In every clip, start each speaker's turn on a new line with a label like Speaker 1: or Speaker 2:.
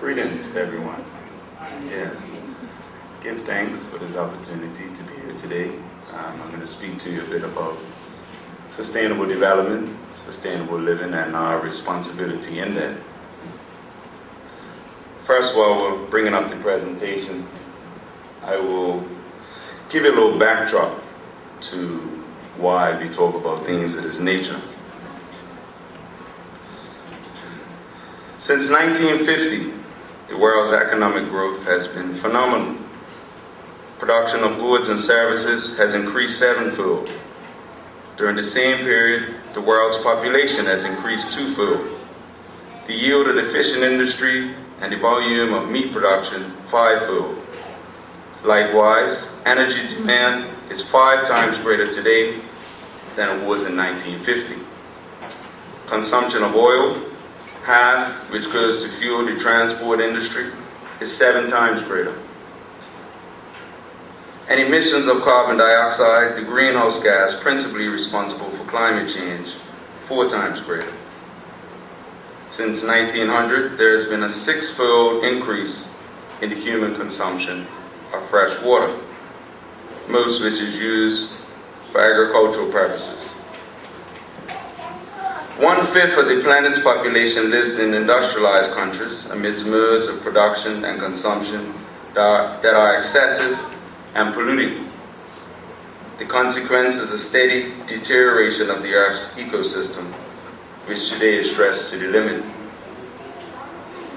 Speaker 1: Greetings, everyone. Yes, give thanks for this opportunity to be here today. I'm going to speak to you a bit about sustainable development, sustainable living, and our responsibility in that. First, while we're bringing up the presentation, I will give you a little backdrop to why we talk about things of this nature. Since 1950, the world's economic growth has been phenomenal. Production of goods and services has increased sevenfold. During the same period, the world's population has increased twofold. The yield of the fishing industry and the volume of meat production fivefold. Likewise, energy demand is 5 times greater today than it was in 1950. Consumption of oil, half which goes to fuel the transport industry, is 7 times greater. And emissions of carbon dioxide, the greenhouse gas principally responsible for climate change, 4 times greater. Since 1900, there has been a 6-fold increase in the human consumption of fresh water, most which is used for agricultural purposes. 1/5 of the planet's population lives in industrialized countries amidst modes of production and consumption that are excessive and polluting. The consequence is a steady deterioration of the Earth's ecosystem, which today is stressed to the limit.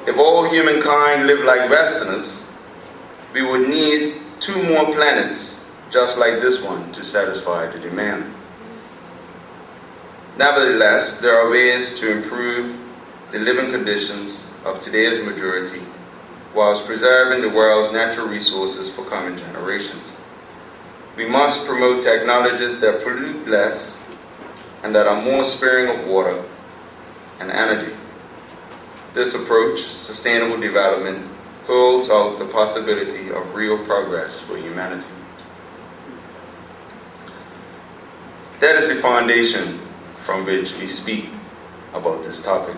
Speaker 1: If all humankind lived like Westerners, we would need 2 more planets just like this one to satisfy the demand. Nevertheless, there are ways to improve the living conditions of today's majority whilst preserving the world's natural resources for coming generations. We must promote technologies that pollute less and that are more sparing of water and energy. This approach, sustainable development, holds out the possibility of real progress for humanity. That is the foundation from which we speak about this topic.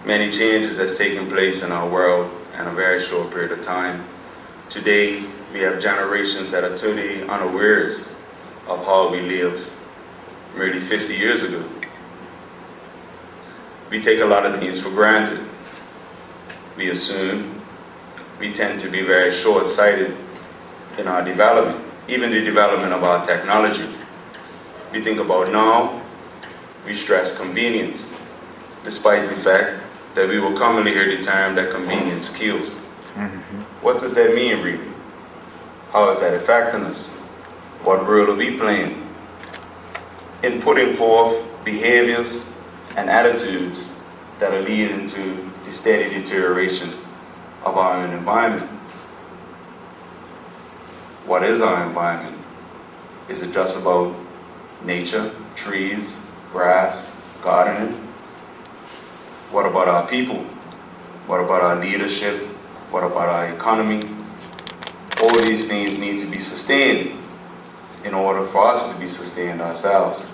Speaker 1: Many changes has taken place in our world in a very short period of time. Today, we have generations that are totally unawares of how we lived merely 50 years ago. We take a lot of things for granted. We assume, we tend to be very short-sighted in our development, even the development of our technology. We think about now, we stress convenience, despite the fact that we will commonly hear the term that convenience kills. What does that mean, really? How is that affecting us? What role are we playing in putting forth behaviors and attitudes that are leading to the steady deterioration of our own environment? What is our environment? Is it just about nature, trees, grass, gardening? What about our people? What about our leadership? What about our economy? All these things need to be sustained in order for us to be sustained ourselves.